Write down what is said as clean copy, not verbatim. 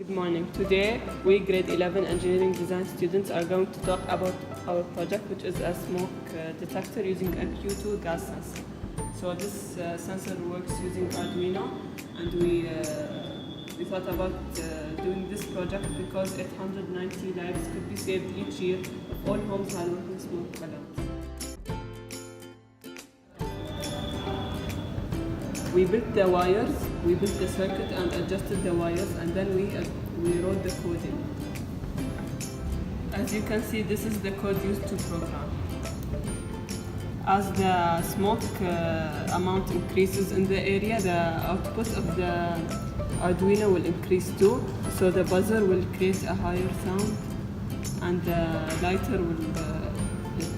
Good morning. Today, we grade 11 engineering design students are going to talk about our project, which is a smoke detector using a Q2 gas sensor. So this sensor works using Arduino, and we thought about doing this project because 890 lives could be saved each year if all homes had working smoke alarms. We built the wires, we built the circuit and adjusted the wires, and then we wrote the coding. As you can see, this is the code used to program. As the smoke amount increases in the area, the output of the Arduino will increase too. So the buzzer will create a higher sound and the lighter will lit.